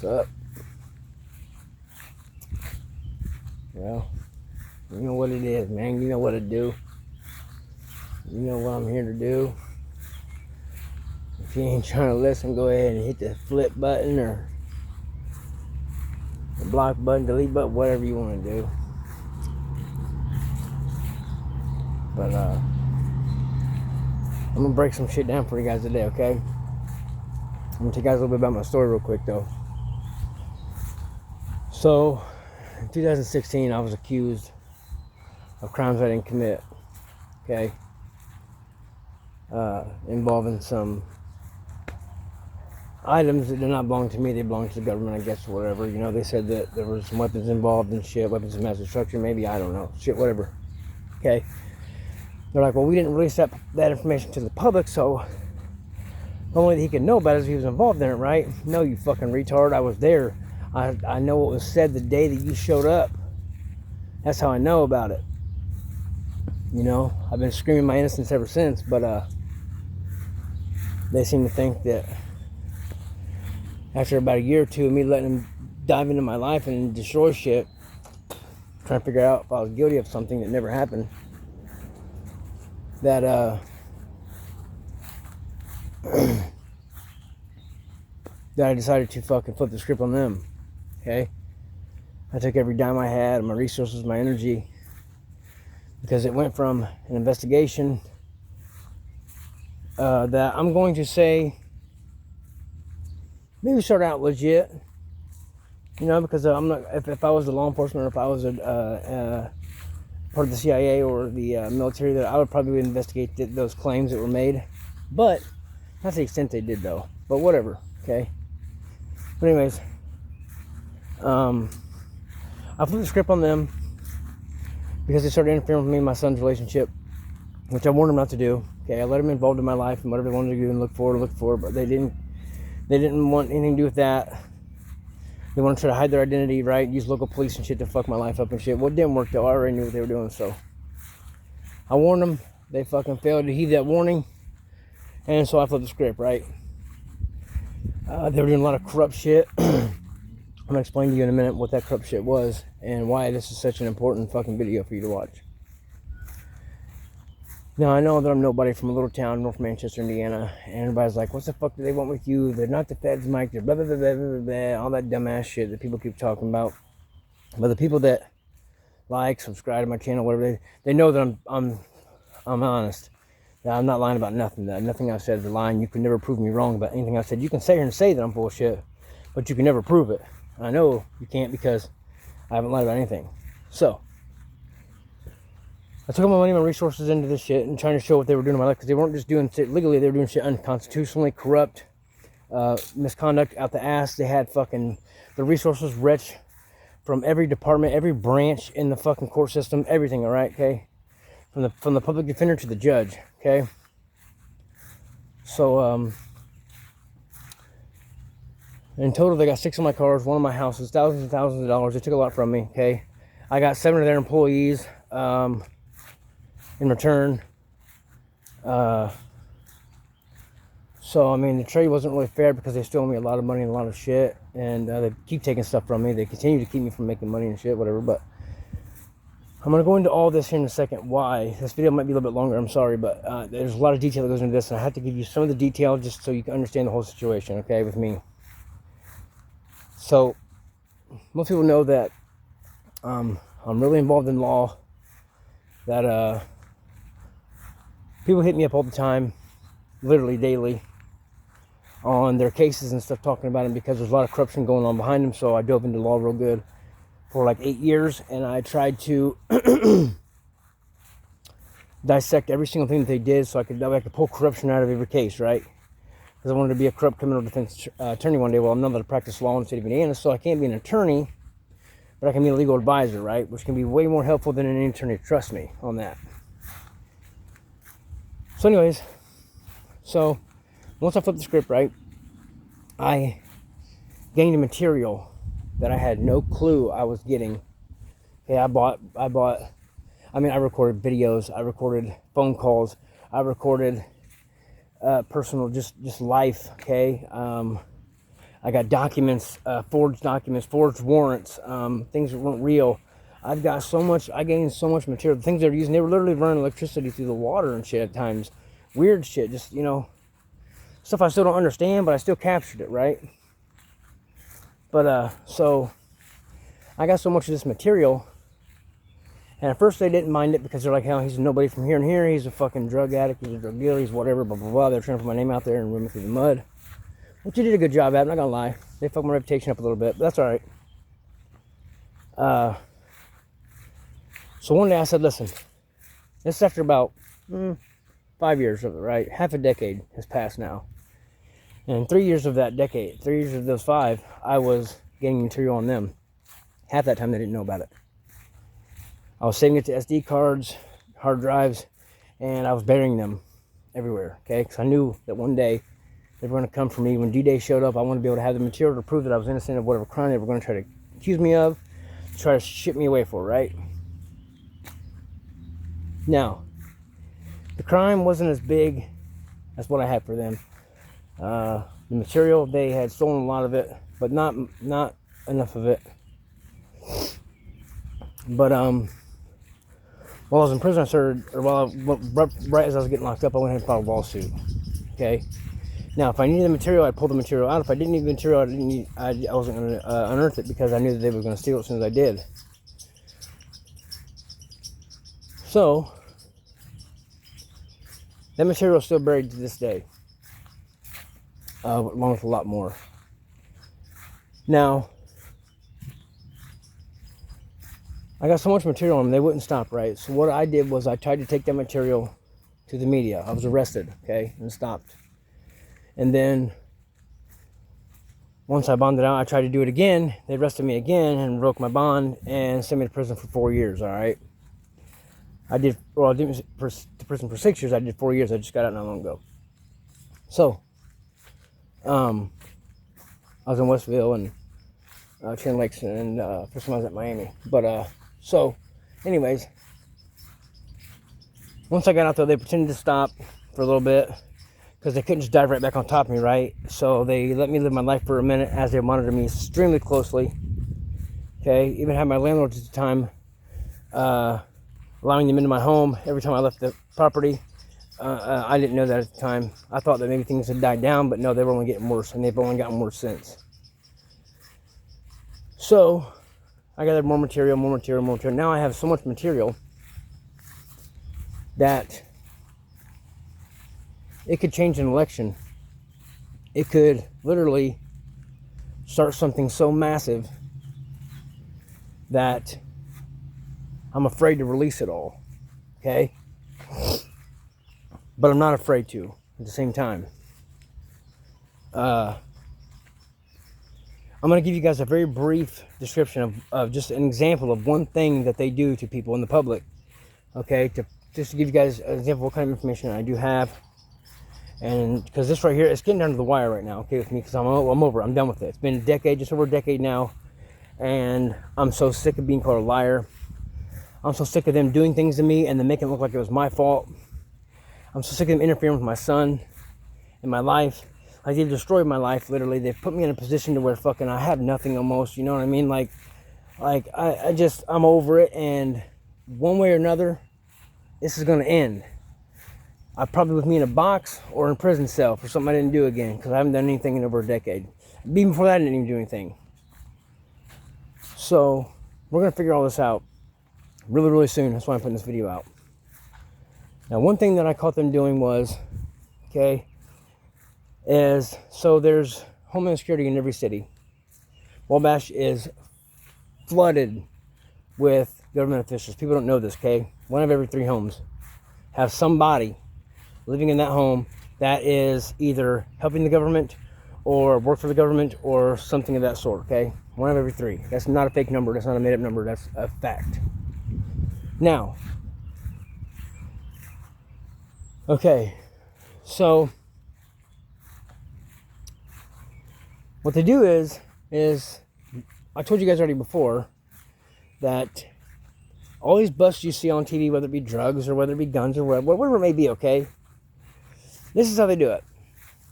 What's up? Well, you know what it is, man. You know what to do. You know what I'm here to do. If you ain't trying to listen, go ahead and hit the flip button or the block button, delete button, whatever you want to do. But I'm gonna break some shit down for you guys today, okay? I'm gonna tell you guys a little bit about my story real quick though. So, in 2016, I was accused of crimes I didn't commit, okay? Involving some items that did not belong to me. They belong to the government, I guess, or whatever. You know, they said that there was some weapons involved and shit, weapons of mass destruction, maybe, I don't know, shit, whatever, okay? They're like, well, we didn't release that information to the public, so the only way that he could know about it is if he was involved in it, right? No, you fucking retard, I was there. I know what was said the day that you showed up. That's how I know about it. You know, I've been screaming my innocence ever since, but they seem to think that after about a year or two of me letting them dive into my life and destroy shit, trying to figure out if I was guilty of something that never happened, that that I decided to fucking flip the script on them, okay? I took every dime I had, my resources, my energy, because it went from an investigation that I'm going to say maybe start out legit, you know, because I'm not, if I was the law enforcement or if I was a part of the CIA or the military, that I would probably investigate those claims that were made, but not to the extent they did though, but whatever, okay? But anyways, I flipped the script on them because they started interfering with me and my son's relationship, which I warned them not to do. Okay, I let them involved in my life and whatever they wanted to do and look for, but they didn't want anything to do with that. They wanted to try to hide their identity, right? Use local police and shit to fuck my life up and shit. Well, it didn't work though. I already knew what they were doing, so I warned them. They fucking failed to heed that warning, and so I flipped the script, right? They were doing a lot of corrupt shit. I'm gonna explain to you in a minute what that corrupt shit was and why this is such an important fucking video for you to watch. Now, I know that I'm nobody from a little town, North Manchester, Indiana, and everybody's like, what the fuck do they want with you? They're not the feds, Mike. They're blah, blah, blah, blah, blah, blah, all that dumbass shit that people keep talking about. But the people that like, subscribe to my channel, whatever, they know that I'm honest. That I'm not lying about nothing. That nothing I've said is a lie. You can never prove me wrong about anything I've said. You can sit here and say that I'm bullshit, but you can never prove it. I know you can't because I haven't lied about anything. So, I took all my money, my resources into this shit and trying to show what they were doing in my life, because they weren't just doing shit legally, they were doing shit unconstitutionally, corrupt, misconduct out the ass. They had fucking the resources rich from every department, every branch in the fucking court system, everything, all right, okay? From the public defender to the judge, okay? So, in total, they got 6 of my cars, 1 of my houses, thousands and thousands of dollars. They took a lot from me, okay? I got 7 of their employees, in return. So, I mean, the trade wasn't really fair because they stole me a lot of money and a lot of shit. And they keep taking stuff from me. They continue to keep me from making money and shit, whatever. But I'm going to go into all this here in a second. Why? This video might be a little bit longer, I'm sorry. But there's a lot of detail that goes into this. And I have to give you some of the detail just so you can understand the whole situation, okay, with me. So, most people know that I'm really involved in law. That people hit me up all the time, literally daily, on their cases and stuff, talking about them because there's a lot of corruption going on behind them. So I dove into law real good for like 8 years, and I tried to dissect every single thing that they did so I could pull corruption out of every case, right? Because I wanted to be a corrupt criminal defense attorney one day. Well, I'm not allowed to practice law in the state of Indiana, so I can't be an attorney, but I can be a legal advisor, right? Which can be way more helpful than any attorney, trust me on that. So anyways, so once I flipped the script, right, I gained a material that I had no clue I was getting. Okay, I recorded videos, I recorded phone calls, I recorded personal, just life, okay? I got documents, forged warrants, things that weren't real. I gained so much material. The things they were using, they were literally running electricity through the water and shit at times. Weird shit, just, stuff I still don't understand, but I still captured it, right? But, so, I got so much of this material, and at first they didn't mind it because they're like, hell, he's nobody from here and here, he's a fucking drug addict, he's a drug dealer, he's whatever, blah, blah, blah. They're trying to put my name out there and run me through the mud, which you did a good job at, I'm not gonna lie. They fucked my reputation up a little bit, but that's alright. So one day I said, listen, this is after about 5 years of it, right? Half a decade has passed now. And 3 years of that decade, 3 years of those 5, I was getting material on them. Half that time they didn't know about it. I was saving it to SD cards, hard drives, and I was burying them everywhere, okay? Because I knew that one day they were going to come for me. When D-Day showed up, I wanted to be able to have the material to prove that I was innocent of whatever crime they were going to try to accuse me of, try to ship me away for, right? Now, the crime wasn't as big as what I had for them. The material, they had stolen a lot of it, but not enough of it. But while I was in prison, right as I was getting locked up, I went ahead and filed a lawsuit. Okay. Now, if I needed the material, I'd pull the material out. If I didn't need the material, I wasn't going to unearth it because I knew that they were going to steal it as soon as I did. So, that material is still buried to this day, along with a lot more. Now, I got so much material on them, they wouldn't stop, right? So what I did was I tried to take that material to the media. I was arrested, okay, and stopped. And then, once I bonded out, I tried to do it again. They arrested me again and broke my bond and sent me to prison for 4 years, all right? I didn't to prison for 6 years. I did 4 years. I just got out not long ago. So, I was in Westville and Chain Lakes, and first time I was at Miami. But so, anyways, once I got out there, they pretended to stop for a little bit because they couldn't just dive right back on top of me, right? So they let me live my life for a minute as they monitored me extremely closely. Okay, even had my landlord at the time allowing them into my home every time I left the property. I didn't know that at the time. I thought that maybe things had died down, but no, they were only getting worse, and they've only gotten worse since. So, I gathered more material. Now I have so much material that it could change an election. It could literally start something so massive that I'm afraid to release it all, okay? But I'm not afraid to at the same time. I'm going to give you guys a very brief description of just an example of one thing that they do to people in the public, okay? Just to give you guys an example of what kind of information I do have. And because this right here, it's getting down to the wire right now, okay, with me, because I'm over it. I'm done with it. It's been a decade, just over a decade now, and I'm so sick of being called a liar. I'm so sick of them doing things to me and then making it look like it was my fault. I'm so sick of them interfering with my son and my life. Like, they've destroyed my life, literally. They've put me in a position to where fucking I have nothing almost, you know what I mean? Like I'm over it, and one way or another, this is going to end. I probably with me in a box or in a prison cell for something I didn't do again, because I haven't done anything in over a decade. Even before that, I didn't even do anything. So, we're going to figure all this out really, really soon. That's why I'm putting this video out. Now, one thing that I caught them doing was, okay, so there's Homeland Security in every city. Wabash is flooded with government officials. People don't know this, okay? 1 of every 3 homes have somebody living in that home that is either helping the government or work for the government or something of that sort, okay? 1 of every 3. That's not a fake number. That's not a made-up number. That's a fact. Now, okay, so what they do is I told you guys already before that all these busts you see on TV, whether it be drugs or whether it be guns or whatever it may be, okay? This is how they do it.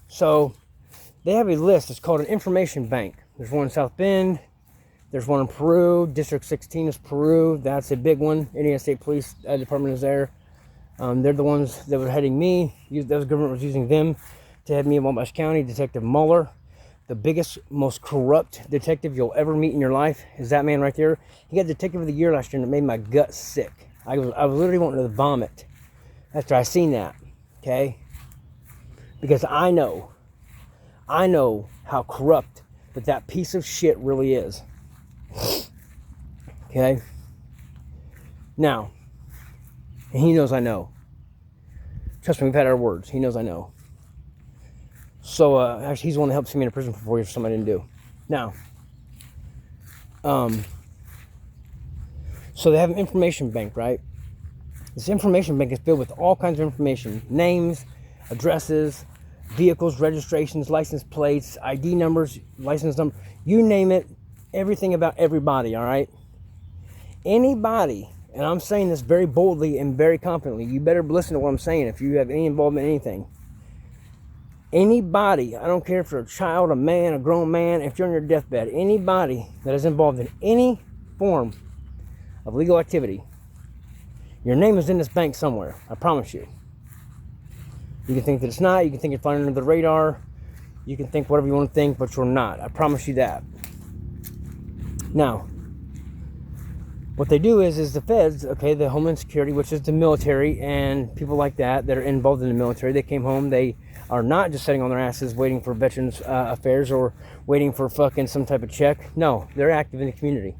So, they have a list. It's called an information bank. There's one in South Bend. There's one in Peru. District 16 is Peru. That's a big one. Indiana State Police Department is there. They're the ones that were heading me. The government was using them to head me in Wabash County. Detective Mueller, the biggest, most corrupt detective you'll ever meet in your life, is that man right there. He got Detective of the Year last year, and it made my gut sick. I was literally wanting to vomit after I seen that. Okay, because I know how corrupt that piece of shit really is. Okay. Now, and he knows I know. Trust me, we've had our words. He knows I know. So, actually, he's the one that helped see me in prison for 4 years for something I didn't do. Now, so they have an information bank, right? This information bank is filled with all kinds of information. Names, addresses, vehicles, registrations, license plates, ID numbers, license number. You name it. Everything about everybody, all right? Anybody, and I'm saying this very boldly and very confidently, you better listen to what I'm saying if you have any involvement in anything. Anybody, I don't care if you're a child, a man, a grown man, if you're on your deathbed, anybody that is involved in any form of legal activity, your name is in this bank somewhere, I promise you. You can think that it's not, you can think it's flying under the radar, you can think whatever you want to think, but you're not. I promise you that. Now, what they do is the feds, okay, the Homeland Security, which is the military, and people like that are involved in the military, they came home, they are not just sitting on their asses waiting for Veterans Affairs or waiting for fucking some type of check. No, they're active in the community.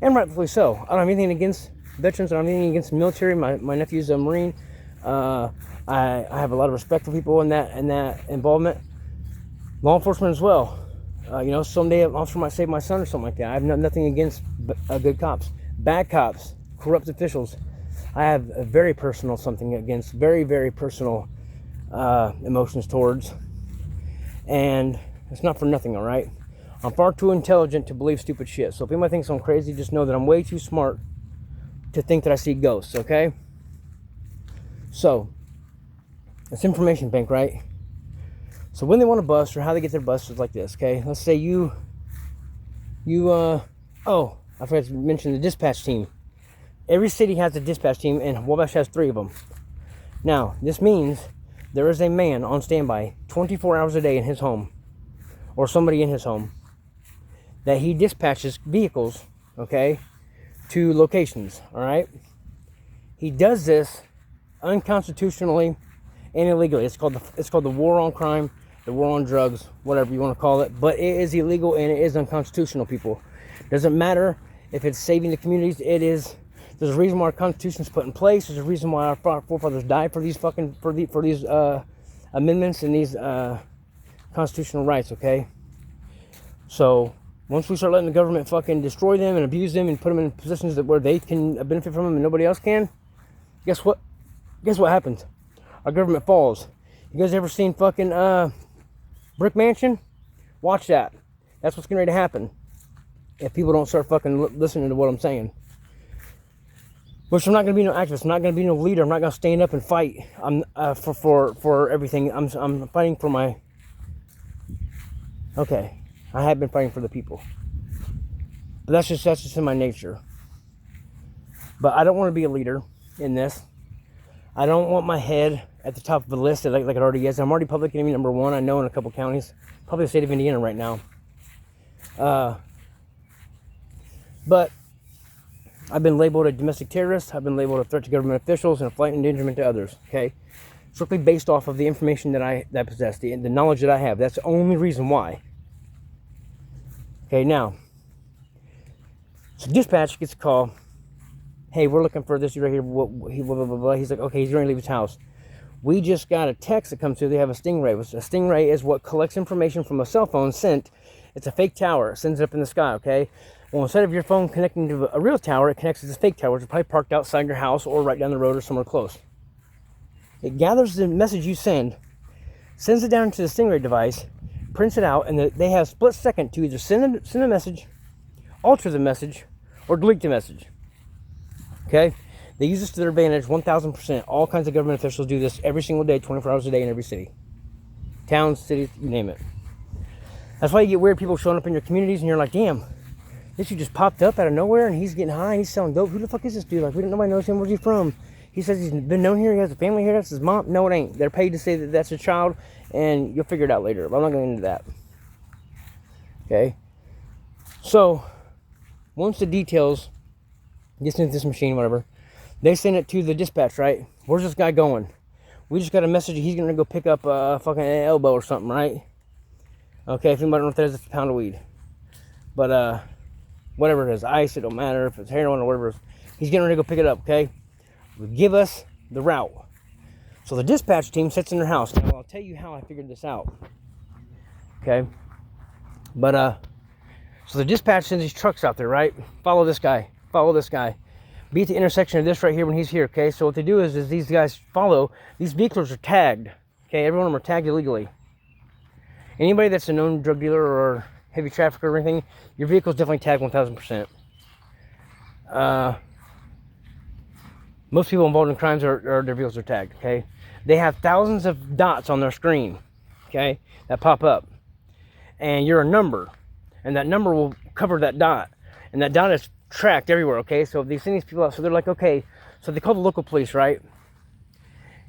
And rightfully so. I don't have anything against veterans, I don't have anything against the military. My nephew's a Marine. I have a lot of respect for people in that involvement. Law enforcement as well. Someday an officer might save my son or something like that. I have nothing against good cops. Bad cops, corrupt officials, I have a very personal something against, very, very personal emotions towards. And it's not for nothing, all right? I'm far too intelligent to believe stupid shit. So if anybody thinks I'm crazy, just know that I'm way too smart to think that I see ghosts, okay? So, it's information bank, right? So when they want to bust or how they get their bust is like this, okay? Let's say I forgot to mention the dispatch team. Every city has a dispatch team, and Wabash has 3 of them. Now, this means there is a man on standby 24 hours a day in his home, or somebody in his home, that he dispatches vehicles, okay, to locations, all right? He does this unconstitutionally and illegally. It's called the war on crime, the war on drugs, whatever you want to call it, but it is illegal and it is unconstitutional, people. Doesn't matter if it's saving the communities. It is. There's a reason why our Constitution's put in place. There's a reason why our forefathers died for these amendments and these constitutional rights. Okay. So once we start letting the government fucking destroy them and abuse them and put them in positions where they can benefit from them and nobody else can, guess what? Guess what happens? Our government falls. You guys ever seen fucking Brick Mansion? Watch that. That's what's getting ready to happen if people don't start fucking listening to what I'm saying. Which I'm not going to be no activist. I'm not going to be no leader. I'm not going to stand up and fight for everything. I'm fighting for my... Okay. I have been fighting for the people. But that's just in my nature. But I don't want to be a leader in this. I don't want my head at the top of the list like it already is. I'm already public enemy number 1, I know, in a couple counties. Probably the state of Indiana right now. But I've been labeled a domestic terrorist. I've been labeled a threat to government officials and a flight endangerment to others. Okay, strictly based off of the information that I possess, the knowledge that I have. That's the only reason why. Okay, now, so dispatch gets a call. Hey, we're looking for this right here. Blah, blah, blah, blah. He's like, okay, he's going to leave his house. We just got a text that comes through. They have a Stingray. A Stingray is what collects information from a cell phone sent. It's a fake tower. It sends it up in the sky, okay? Well, instead of your phone connecting to a real tower, it connects to this fake tower, which is probably parked outside your house or right down the road or somewhere close. It gathers the message you send, sends it down to the Stingray device, prints it out, and they have split second to either send a message, alter the message, or delete the message. Okay? They use this to their advantage 1,000%. All kinds of government officials do this every single day, 24 hours a day in every city. Towns, cities, you name it. That's why you get weird people showing up in your communities and you're like, damn, this dude just popped up out of nowhere and he's getting high and he's selling dope. Who the fuck is this dude? Like, nobody knows him. Where's he from? He says he's been known here. He has a family here. That's his mom. No, it ain't. They're paid to say that that's a child, and you'll figure it out later. But I'm not going into that. Okay? So, once the details gets into this machine, whatever, they send it to the dispatch, right? Where's this guy going? We just got a message he's going to go pick up a fucking elbow or something, right? Okay, if anybody don't know what that is, it's a pound of weed. But, whatever it is, ice, it don't matter if it's heroin or whatever it is. He's getting ready to go pick it up, okay? Give us the route. So the dispatch team sits in their house. Now, I'll tell you how I figured this out. Okay? But, so the dispatch sends these trucks out there, right? Follow this guy. Follow this guy. Be at the intersection of this right here when he's here, okay? So what they do is these guys follow. These vehicles are tagged. Okay? Every one of them are tagged illegally. Anybody that's a known drug dealer or heavy trafficker or anything, your vehicle's definitely tagged 1,000%. Most people involved in crimes their vehicles are tagged, okay? They have thousands of dots on their screen, okay, that pop up. And you're a number. And that number will cover that dot. And that dot is tracked everywhere, okay? So they send these people out. So they're like, okay. So they call the local police, right?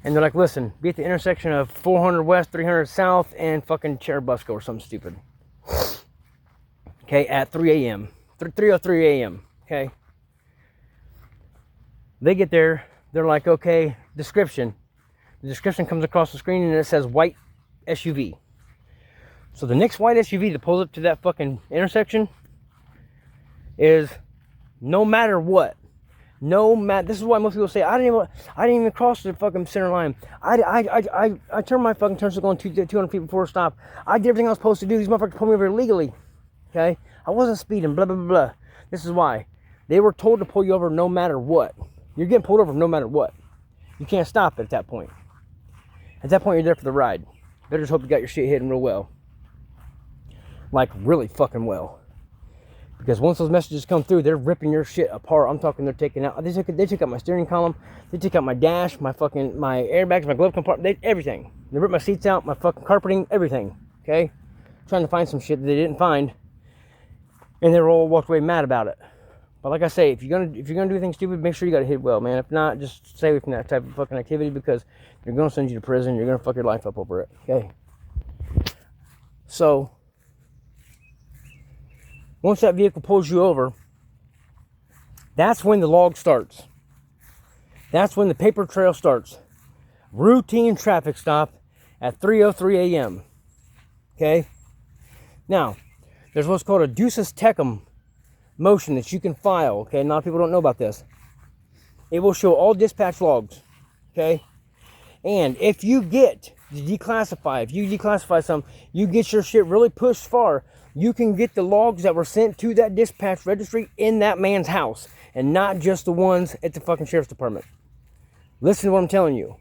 And they're like, listen, be at the intersection of 400 West, 300 South, and fucking Cherubusco or something stupid. Okay, at 3 a.m. 3:03 a.m., okay? They get there, they're like, okay, description. The description comes across the screen and it says white SUV. So the next white SUV that pulls up to that fucking intersection is no matter what. This is why most people say, I didn't even cross the fucking center line. I turned my fucking turn signal on 200 feet before a stop. I did everything I was supposed to do. These motherfuckers pulled me over illegally. Okay? I wasn't speeding, blah, blah, blah, blah. This is why. They were told to pull you over no matter what. You're getting pulled over no matter what. You can't stop at that point. At that point, you're there for the ride. Better just hope you got your shit hidden real well. Like, really fucking well. Because once those messages come through, they're ripping your shit apart. I'm talking they're taking out... They took out my steering column. They took out my dash, my airbags, my glove compartment, everything. They ripped my seats out, my fucking carpeting, everything. Okay? Trying to find some shit that they didn't find. And they were all walked away mad about it. But like I say, if you're gonna do anything stupid, make sure you got it hid well, man. If not, just stay away from that type of fucking activity because they're gonna send you to prison. You're gonna fuck your life up over it. Okay. So once that vehicle pulls you over, that's when the log starts. That's when the paper trail starts. Routine traffic stop at 3:03 a.m. Okay. Now, there's what's called a ducis tecum motion that you can file, okay? A lot of people don't know about this. It will show all dispatch logs, okay? And if you get to declassify, if you declassify something, you get your shit really pushed far, you can get the logs that were sent to that dispatch registry in that man's house and not just the ones at the fucking sheriff's department. Listen to what I'm telling you.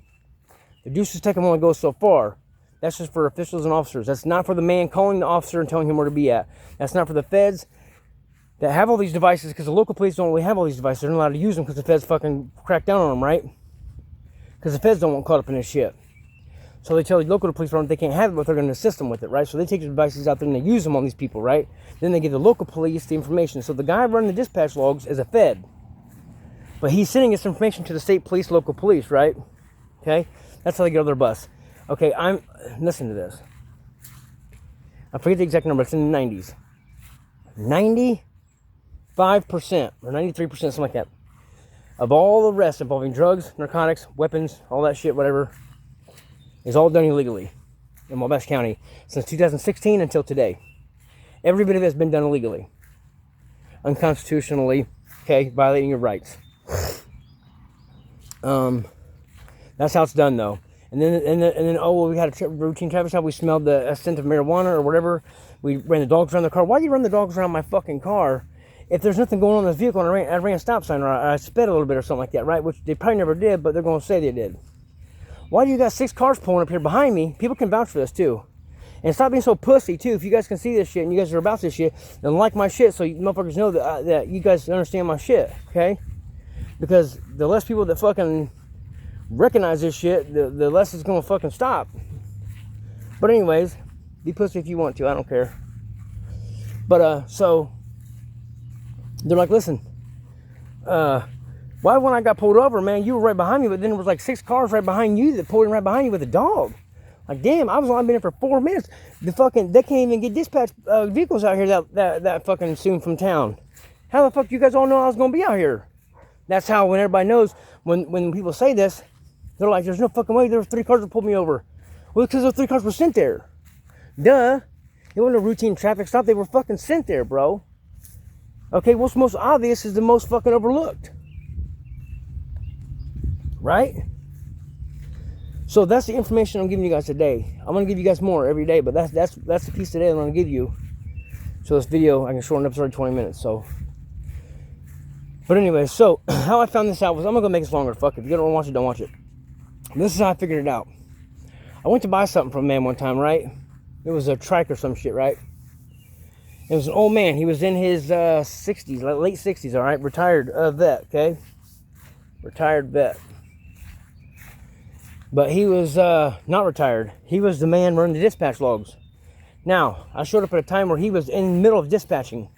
The ducis tecum only goes so far. That's just for officials and officers. That's not for the man calling the officer and telling him where to be at. That's not for the feds that have all these devices, because the local police don't really have all these devices. They're not allowed to use them because the feds fucking crack down on them, right? Because the feds don't want caught up in this shit. So they tell the local police department they can't have it, but they're going to assist them with it, right? So they take the devices out there and they use them on these people, right? Then they give the local police the information. So the guy running the dispatch logs is a fed. But he's sending this information to the state police, local police, right? Okay? That's how they get on their bus. Okay, listen to this. I forget the exact number. It's in the 90s. 95% or 93%, something like that, of all arrests involving drugs, narcotics, weapons, all that shit, whatever, is all done illegally in Wabash County since 2016 until today. Every bit of it has been done illegally, unconstitutionally, okay, violating your rights. That's how it's done, though. And then, oh, we had a routine traffic stop. We smelled the scent of marijuana or whatever. We ran the dogs around the car. Why do you run the dogs around my fucking car if there's nothing going on in this vehicle and I ran a stop sign or I sped a little bit or something like that, right? Which they probably never did, but they're going to say they did. Why do you got 6 cars pulling up here behind me? People can vouch for this, too. And stop being so pussy, too. If you guys can see this shit and you guys are about this shit, then like my shit so you motherfuckers know that you guys understand my shit, okay? Because the less people that fucking recognize this shit, the less it's gonna fucking stop. But anyways, be pussy if you want to. I don't care. But so they're like, listen, why when I got pulled over, man, you were right behind me, but then there was like 6 cars right behind you that pulled in right behind you with a dog. Like, damn, I was only been here for 4 minutes. They can't even get dispatch vehicles out here that fucking soon from town. How the fuck you guys all know I was gonna be out here? That's how, when everybody knows, when people say this, they're like, there's no fucking way there were 3 cars that pulled me over. Well, because those 3 cars were sent there. Duh. It wasn't a routine traffic stop. They were fucking sent there, bro. Okay, what's most obvious is the most fucking overlooked. Right? So that's the information I'm giving you guys today. I'm going to give you guys more every day, but that's the piece today I'm going to give you. So this video, I can shorten up to 20 minutes, so. But anyway, so how I found this out was, I'm going to go make this longer. Fuck it. If you don't want to watch it, don't watch it. This is how I figured it out. I went to buy something from a man one time, right? It was a trike or some shit, right? It was an old man. He was in his 60s, like late 60s, all right? Retired vet, okay? Retired vet. But he was not retired. He was the man running the dispatch logs. Now, I showed up at a time where he was in the middle of dispatching.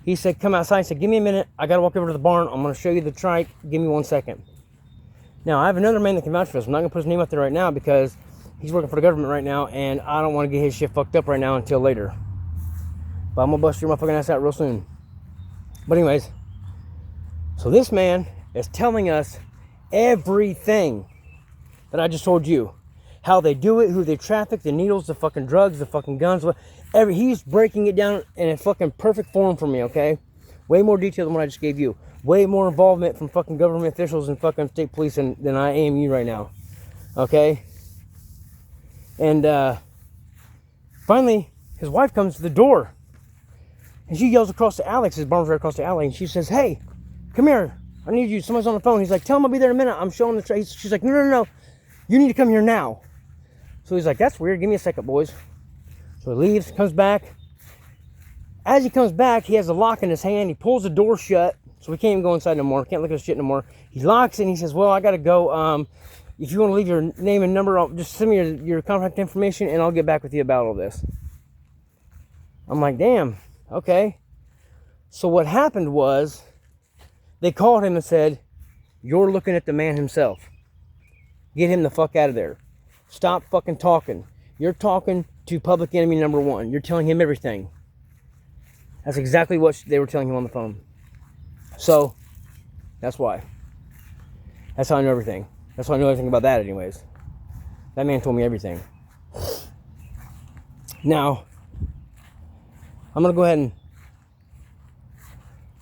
He said, come outside. He said, give me a minute. I got to walk over to the barn. I'm going to show you the trike. Give me 1 second. Now, I have another man that can vouch for this. I'm not going to put his name out there right now because he's working for the government right now, and I don't want to get his shit fucked up right now until later. But I'm going to bust your motherfucking ass out real soon. But anyways, so this man is telling us everything that I just told you. How they do it, who they traffic, the needles, the fucking drugs, the fucking guns. He's breaking it down in a fucking perfect form for me, okay? Way more detail than what I just gave you. Way more involvement from fucking government officials and fucking state police than I am you right now. Okay? And finally, his wife comes to the door. And she yells across the alley, 'cause his barn's right across the alley. And she says, hey, come here. I need you. Someone's on the phone. He's like, tell him I'll be there in a minute. I'm showing the trace. She's like, no. You need to come here now. So he's like, that's weird. Give me a second, boys. So he leaves, comes back. As he comes back, he has a lock in his hand. He pulls the door shut. So we can't even go inside no more. Can't look at his shit no more. He locks it and he says, well, I got to go. If you want to leave your name and number, just send me your contact information and I'll get back with you about all this. I'm like, damn. Okay. So what happened was they called him and said, you're looking at the man himself. Get him the fuck out of there. Stop fucking talking. You're talking to public enemy number 1. You're telling him everything. That's exactly what they were telling him on the phone. So, that's why. That's how I know everything. That's why I know everything about that anyways. That man told me everything. Now, I'm going to go ahead and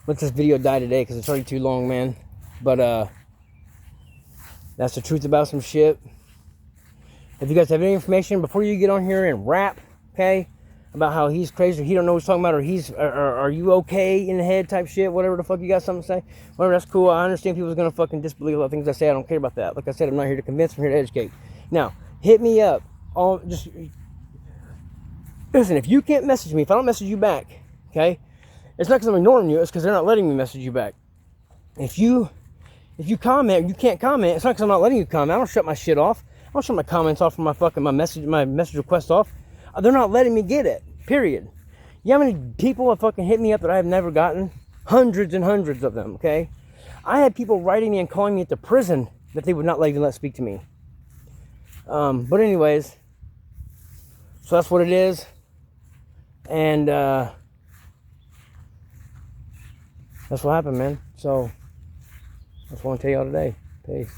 let this video die today because it's already too long, man. But, that's the truth about some shit. If you guys have any information before you get on here and rap, okay, about how he's crazy or he don't know what he's talking about, or are you okay in the head type shit, whatever the fuck you got something to say, whatever, that's cool. I understand people's gonna fucking disbelieve a lot of things I say. I don't care about that. Like I said, I'm not here to convince, I'm here to educate. Now, hit me up. Just listen, if you can't message me, if I don't message you back, okay, it's not because I'm ignoring you, it's because they're not letting me message you back. If you comment, you can't comment. It's not because I'm not letting you comment. I don't shut my shit off. I don't shut my comments off from my message request off. They're not letting me get it. Period. You know how many people have fucking hit me up that I have never gotten? Hundreds and hundreds of them, okay? I had people writing me and calling me at the prison that they would not even let speak to me. But anyways, so that's what it is. And that's what happened, man. So that's what I want to tell y'all today. Peace.